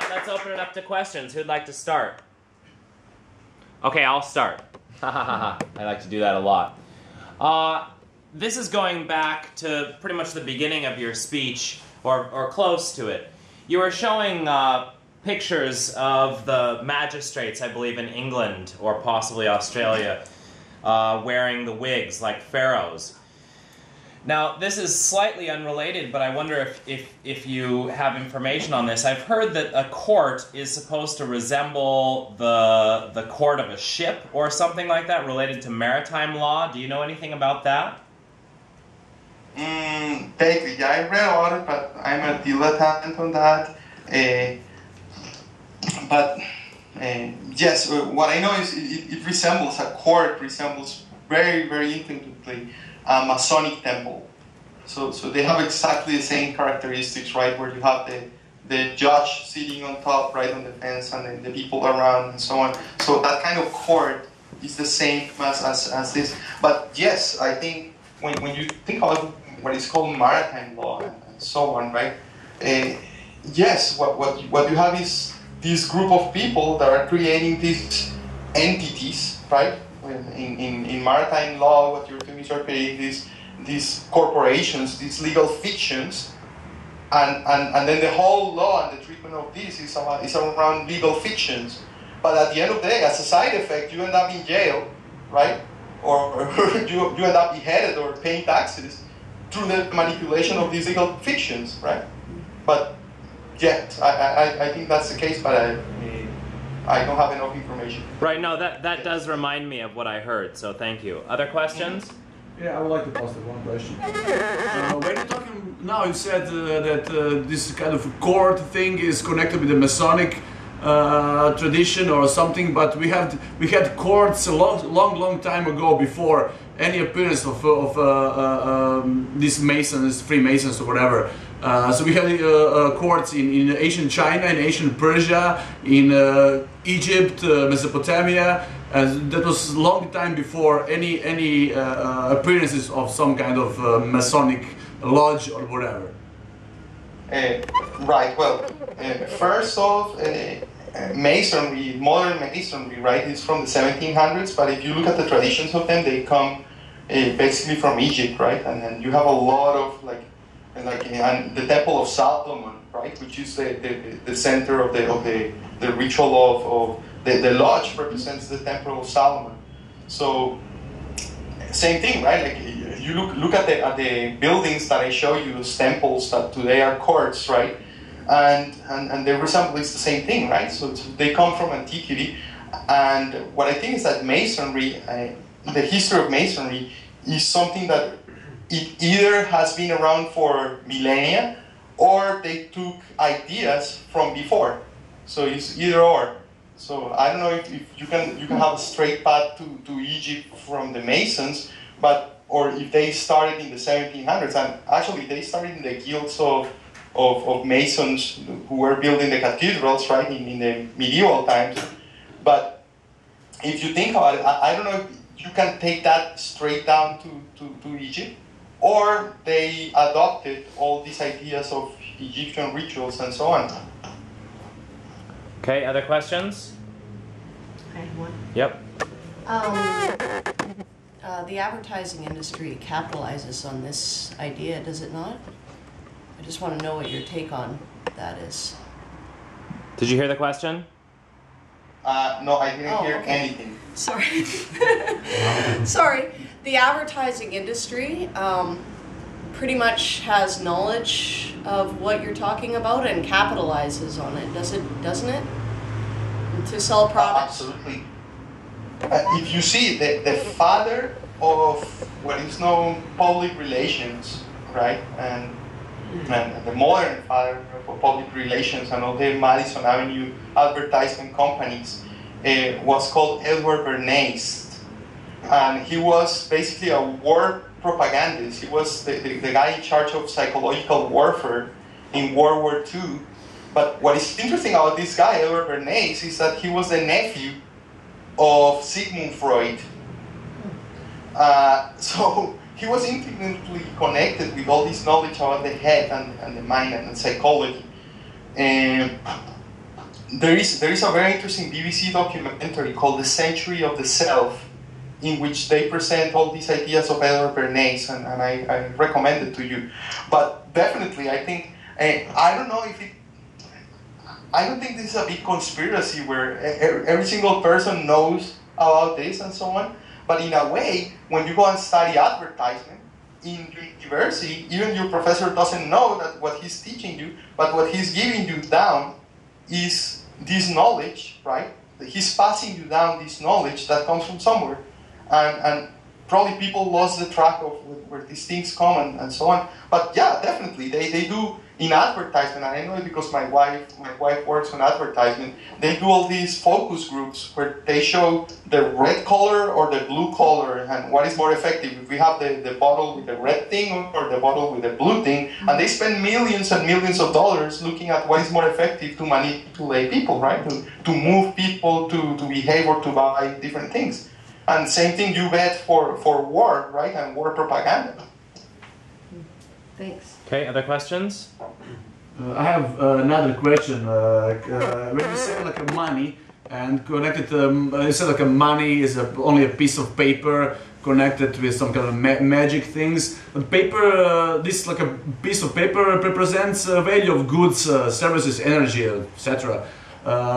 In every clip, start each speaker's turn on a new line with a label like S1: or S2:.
S1: let's open it up to questions. Who'd like to start? Okay, I'll start. I like to do that a lot. This is going back to pretty much the beginning of your speech, or close to it. You were showing pictures of the magistrates, I believe, in England, or possibly Australia, wearing the wigs like pharaohs. Now, this is slightly unrelated, but I wonder if you have information on this. I've heard that a court is supposed to resemble the court of a ship or something like that, related to maritime law. Do you know anything about that?
S2: Vaguely, yeah, I read about it, but I'm a dilettante on that. Yes, what I know is it resembles, a court resembles very, very intimately a Masonic temple. So they have exactly the same characteristics, right? Where you have the judge sitting on top, right, on the fence, and then the people around and so on. So that kind of court is the same as this. But yes, I think when you think about what is called maritime law and so on, right? Yes, what you have is this group of people that are creating these entities, right? In maritime law, what you're doing is you're creating these corporations, these legal fictions, and then the whole law and the treatment of this is around legal fictions. But at the end of the day, as a side effect, you end up in jail, right? Or you end up beheaded or paying taxes through the manipulation of these legal fictions, right? But yet, I think that's the case, but I don't have enough information.
S1: Right, no, that does remind me of what I heard, so thank you. Other questions?
S3: Yeah, I would like to post one question. When you're talking now, you said that this kind of court thing is connected with the Masonic tradition or something, but we had courts a long time ago before any appearance of these Masons, Freemasons or whatever. So we had courts in ancient China, in ancient Persia, in Egypt, Mesopotamia, and that was a long time before any appearances of some kind of Masonic lodge or whatever.
S2: Right, well, first off, Masonry, modern Masonry, right, is from the 1700s, but if you look at the traditions of them, they come basically from Egypt, right, and you have a lot of, and the Temple of Solomon, right, which is the center of the ritual of the lodge represents the Temple of Solomon. So same thing, right? Like you look at the buildings that I show you, those temples that today are courts, right? And they resemble, it's the same thing, right? So they come from antiquity, and what I think is that Masonry, the history of Masonry, is something that it either has been around for millennia, or they took ideas from before. So it's either or. So I don't know if you can have a straight path to Egypt from the Masons, or if they started in the 1700s, and actually they started in the guilds of Masons who were building the cathedrals, right, in the medieval times. But if you think about it, I don't know if you can take that straight down to Egypt, or they adopted all these ideas of Egyptian rituals and so on.
S1: Okay, other questions?
S4: I have one.
S1: Yep.
S4: The advertising industry capitalizes on this idea, does it not? I just want to know what your take on that is.
S1: Did you hear the question?
S2: No, I didn't hear
S4: okay.
S2: anything.
S4: Sorry. Sorry. The advertising industry pretty much has knowledge of what you're talking about and capitalizes on it, doesn't it? To sell products?
S2: Absolutely. If you see, the father of what is known public relations, right, and the modern father of public relations and all the Madison Avenue advertisement companies was called Edward Bernays. And he was basically a war propagandist. He was the guy in charge of psychological warfare in World War II. But what is interesting about this guy, Edward Bernays, is that he was the nephew of Sigmund Freud. So he was intimately connected with all this knowledge about the head and the mind and psychology. There is a very interesting BBC documentary called The Century of the Self, in which they present all these ideas of Edward Bernays, and I recommend it to you. But definitely, I think, I don't know if it, I don't think this is a big conspiracy where every single person knows about this and so on. But in a way, when you go and study advertisement in university, even your professor doesn't know that what he's teaching you, but what he's giving you down is this knowledge, right? He's passing you down this knowledge that comes from somewhere. And probably people lost the track of where these things come and so on. But yeah, definitely, they do in advertisement, and I know it because my wife works on advertisement. They do all these focus groups where they show the red color or the blue color and what is more effective. If we have the bottle with the red thing or the bottle with the blue thing, and they spend millions and millions of dollars looking at what is more effective to manipulate people, right? To move people to behave or to buy different things. And same thing you bet for war, right? And war propaganda.
S4: Thanks.
S1: Okay, other questions?
S3: I have another question. When you say like a money and connected, you said like a money is only a piece of paper connected with some kind of magic things. But paper, this like a piece of paper represents a value of goods, services, energy, etc.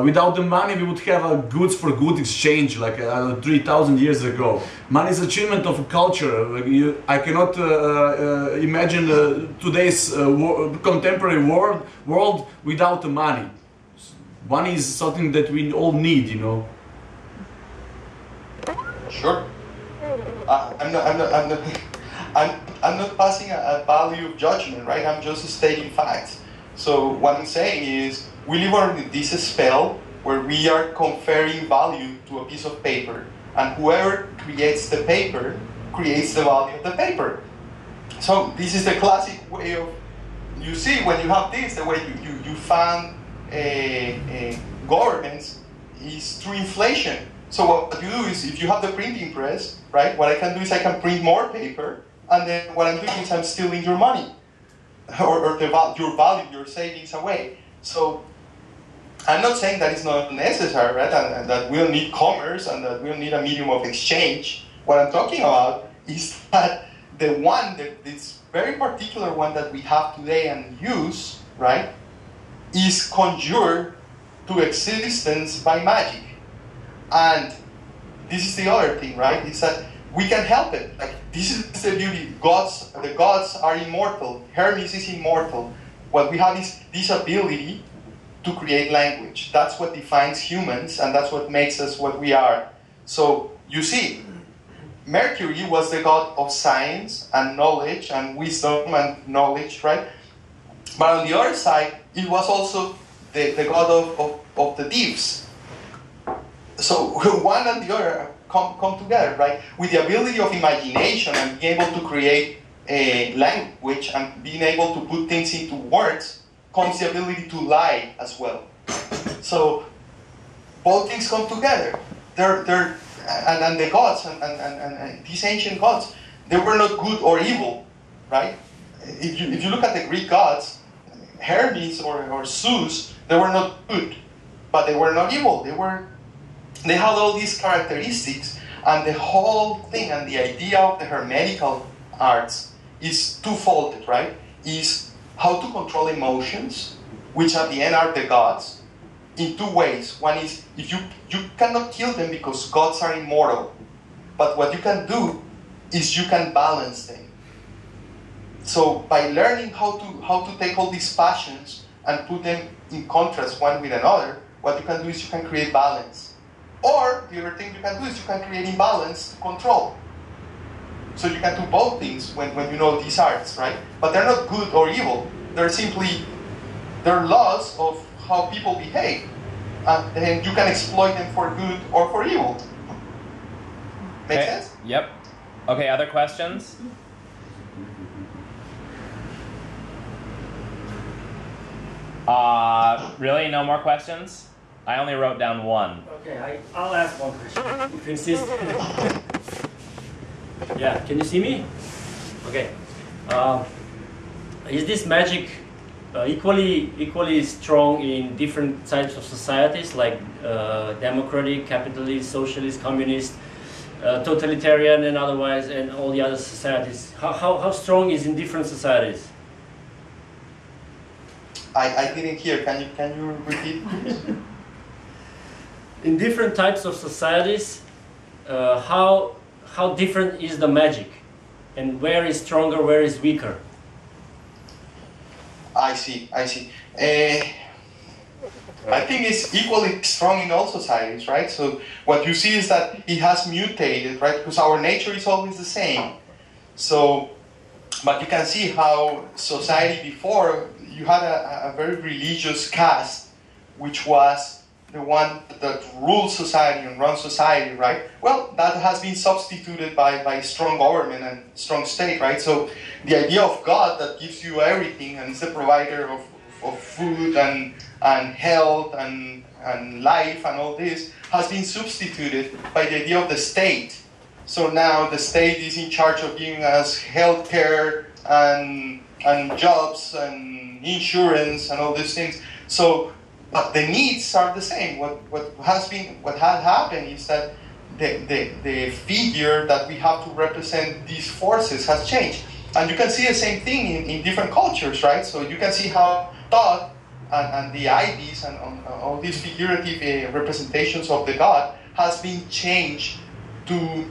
S3: Without the money, we would have a goods for good exchange like 3,000 years ago. Money is achievement of a culture. I cannot imagine today's contemporary world without the money. Money is something that we all need, you know.
S2: Sure. I'm not passing a value of judgment, right? I'm just stating facts. So what I'm saying is, we live under this spell where we are conferring value to a piece of paper, and whoever creates the paper creates the value of the paper. So this is the classic way of, you see, when you have this, the way you fund governments is through inflation. So what you do is, if you have the printing press, right, what I can do is I can print more paper, and then what I'm doing is I'm stealing your money, or your value, your savings away. So I'm not saying that it's not necessary, right, and that we'll need commerce and that we'll need a medium of exchange. What I'm talking about is that the one, this very particular one that we have today and use, right, is conjured to existence by magic. And this is the other thing, right, is that we can help it. Like, this is the beauty. The gods are immortal. Hermes is immortal. What we have is this ability to create language. That's what defines humans, and that's what makes us what we are. So, you see, Mercury was the god of science and knowledge and wisdom and knowledge, right? But on the other side, it was also the god of the thieves. So one and the other come together, right? With the ability of imagination and being able to create a language and being able to put things into words comes the ability to lie as well. So both things come together. And the gods and these ancient gods, they were not good or evil, right? If you look at the Greek gods, Hermes or Zeus, they were not good, but they were not evil. They had all these characteristics, and the whole thing and the idea of the Hermetical arts is twofold, right? Is how to control emotions, which at the end are the gods, in two ways. One is, if you cannot kill them because gods are immortal, but what you can do is you can balance them. So by learning how to take all these passions and put them in contrast one with another, what you can do is you can create balance. Or the other thing you can do is you can create imbalance to control. So you can do both things when you know these arts, right? But they're not good or evil. They're laws of how people behave. And then you can exploit them for good or for evil. Make sense?
S1: Yep. Okay, other questions? Really? No more questions? I only wrote down one.
S5: Okay, I'll ask one question, if you insist. Yeah, can you see me? Okay. Is this magic equally strong in different types of societies, like democratic, capitalist, socialist, communist, totalitarian, and otherwise, and all the other societies? How strong is in different societies?
S2: I didn't hear. Can you repeat?
S5: In different types of societies, how different is the magic, and where is stronger, where is weaker?
S2: I see. I think it's equally strong in all societies, right? So what you see is that it has mutated, right? Because our nature is always the same. So, but you can see how society before, you had a very religious caste, which was the one that rules society and runs society, right? Well, that has been substituted by strong government and strong state, right? So the idea of God that gives you everything and is the provider of food and health and life and all this has been substituted by the idea of the state. So now the state is in charge of giving us health care and jobs and insurance and all these things. So, but the needs are the same. What has happened is that the figure that we have to represent these forces has changed. And you can see the same thing in different cultures, right? So you can see how thought and the ivies and all these figurative representations of the god has been changed to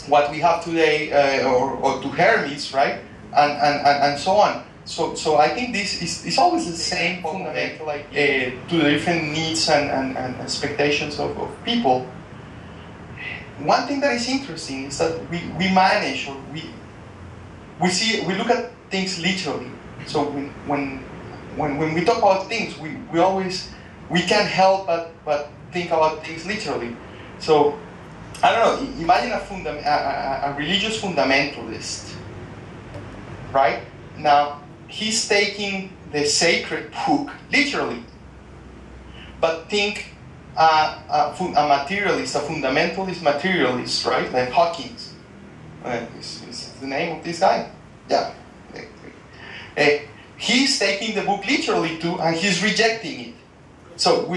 S2: what we have today, or to Hermes, right? And so on. So I think this is always the same fundamental, like to the different needs and expectations of people. One thing that is interesting is that we manage, or we look at things literally. So when we talk about things, we can't help but think about things literally. So I don't know. Imagine a religious fundamentalist, right? Now he's taking the sacred book literally, but think a materialist, a fundamentalist materialist, right? Like Hawkins. Is the name of this guy? Yeah. He's taking the book literally too, and he's rejecting it. So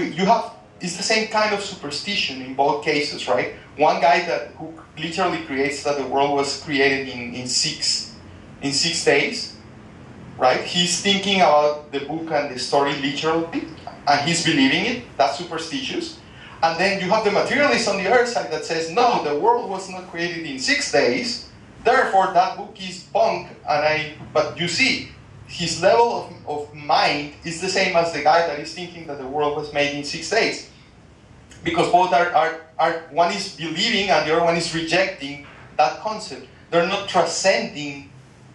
S2: it's the same kind of superstition in both cases, right? One guy who literally creates that the world was created in six days, right? He's thinking about the book and the story literally, and he's believing it. That's superstitious. And then you have the materialist on the other side that says, no, the world was not created in 6 days, therefore that book is bunk. But you see, his level of mind is the same as the guy that is thinking that the world was made in 6 days. Because both are one is believing and the other one is rejecting that concept. They're not transcending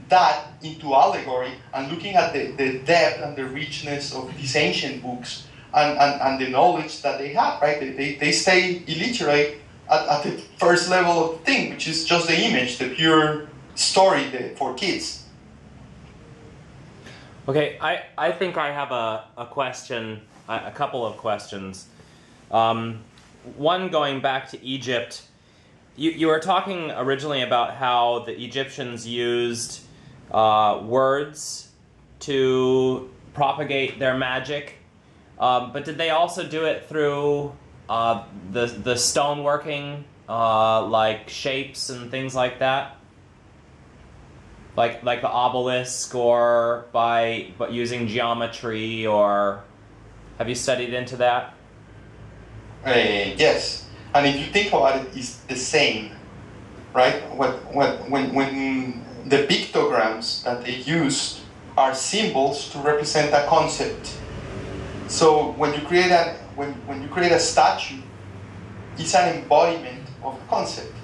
S2: that into allegory and looking at the depth and the richness of these ancient books and the knowledge that they have, right? They stay illiterate at the first level of the thing, which is just the image, the pure story for kids.
S1: Okay, I think I have a question, a couple of questions. One going back to Egypt. You were talking originally about how the Egyptians used words to propagate their magic, but did they also do it through the stoneworking, like shapes and things like that? Like the obelisk, or by using geometry, or have you studied into that?
S2: Yes, and if you think about it, it's the same, right? When the pictograms that they used are symbols to represent a concept. So when you create a statue, it's an embodiment of a concept.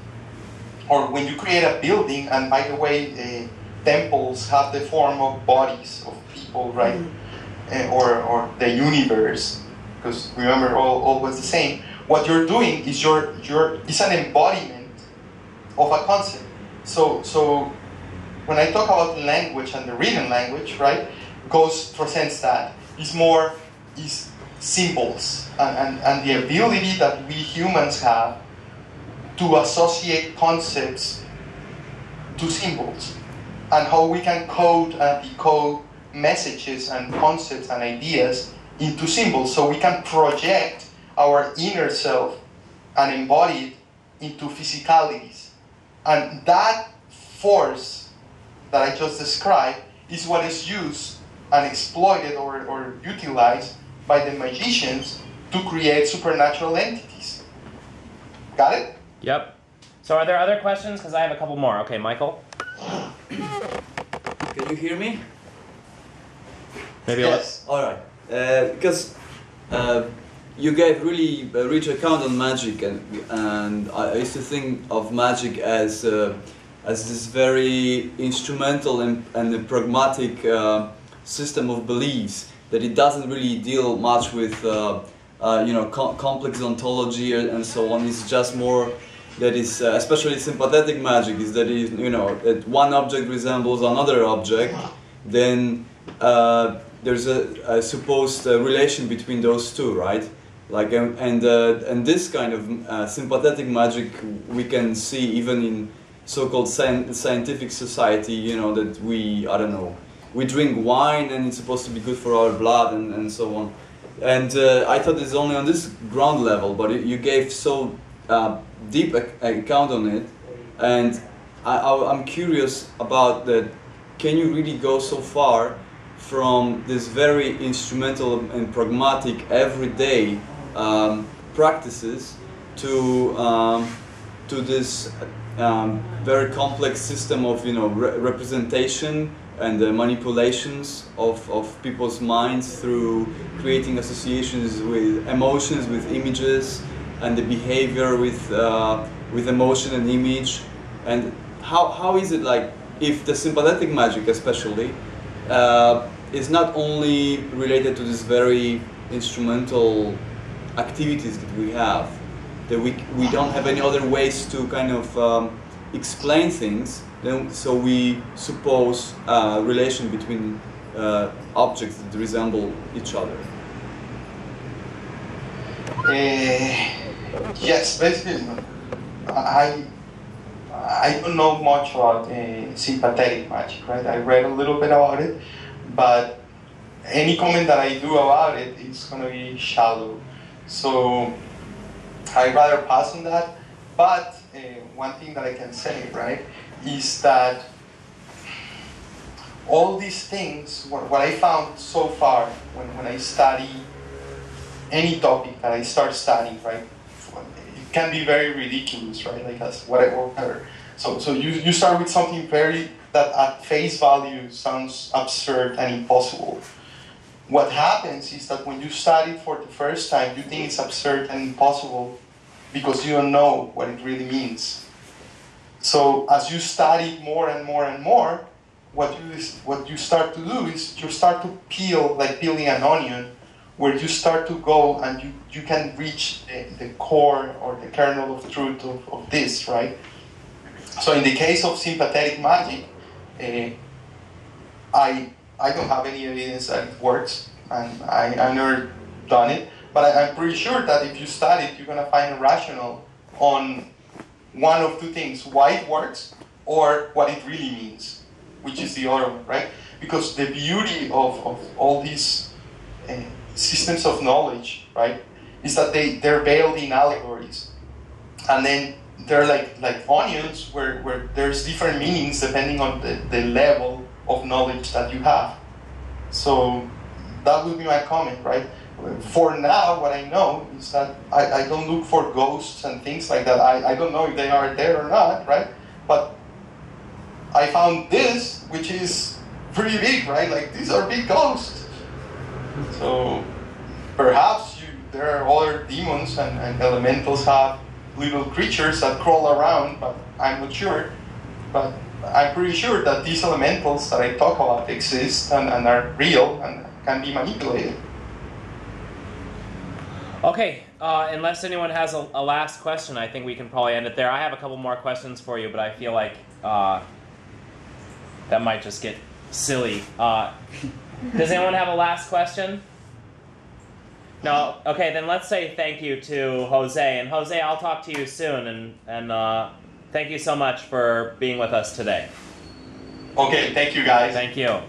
S2: Or when you create a building, and by the way, temples have the form of bodies of people, right? Or the universe, because remember, all was the same. What you're doing is it's an embodiment of a concept. So when I talk about language and the written language, right, transcends that. Is symbols and the ability that we humans have to associate concepts to symbols, and how we can code and decode messages and concepts and ideas into symbols, so we can project our inner self and embody it into physicalities. And that force that I just described is what is used and exploited or utilized by the magicians to create supernatural entities. Got it?
S1: Yep. So are there other questions? Because I have a couple more. Okay, Michael?
S6: Can you hear me?
S1: Maybe
S2: Yes.
S6: All right. Because you gave really a rich account on magic, and I used to think of magic as this very instrumental and a pragmatic system of beliefs, that it doesn't really deal much with complex ontology and so on. It's just more that is especially sympathetic magic is that is that one object resembles another object, then there's a supposed relation between those two, right? Like and this kind of sympathetic magic we can see even in so-called scientific society. That we drink wine and it's supposed to be good for our blood and so on. And I thought it's only on this ground level, but you gave so deep account on it, and I'm curious about that. Can you really go so far from this very instrumental and pragmatic everyday practices to this very complex system of representation and manipulations of people's minds through creating associations with emotions, with images, and the behavior with emotion and image? And how is it, like, if the sympathetic magic especially is not only related to this very instrumental activities that we have, that we don't have any other ways to kind of explain things, then so we suppose a relation between objects that resemble each other.
S2: Yes, basically, I don't know much about sympathetic magic, right? I read a little bit about it, but any comment that I do about it is going to be shallow. So I'd rather pass on that. But one thing that I can say, right, is that all these things, what I found so far when I study any topic that I start studying, right, it can be very ridiculous, right, like that's whatever. So you start with something that at face value sounds absurd and impossible. What happens is that when you study it for the first time, you think it's absurd and impossible because you don't know what it really means. So as you study more and more and more, what you start to do is you start to peel, like peeling an onion, where you start to go and you can reach the core or the kernel of truth of this, right? So in the case of sympathetic magic, I don't have any evidence that it works, and I've never done it, but I'm pretty sure that if you study it, you're going to find a rationale on one of two things: why it works or what it really means, which is the other one, right? Because the beauty of all these systems of knowledge, right, is that they're veiled in allegories, and then they're like onions where there's different meanings depending on the level of knowledge that you have. So that would be my comment, right? For now, what I know is that I don't look for ghosts and things like that. I don't know if they are there or not, right? But I found this, which is pretty big, right? Like, these are big ghosts. So perhaps there are other demons and elementals have little creatures that crawl around, but I'm not sure. But I'm pretty sure that these elementals that I talk about exist and are real and can be manipulated.
S1: Okay, unless anyone has a last question, I think we can probably end it there. I have a couple more questions for you, but I feel like that might just get silly. Does anyone have a last question? No? Okay, then let's say thank you to Jose. And Jose, I'll talk to you soon, and thank you so much for being with us today.
S2: Okay, thank you guys.
S1: Thank you.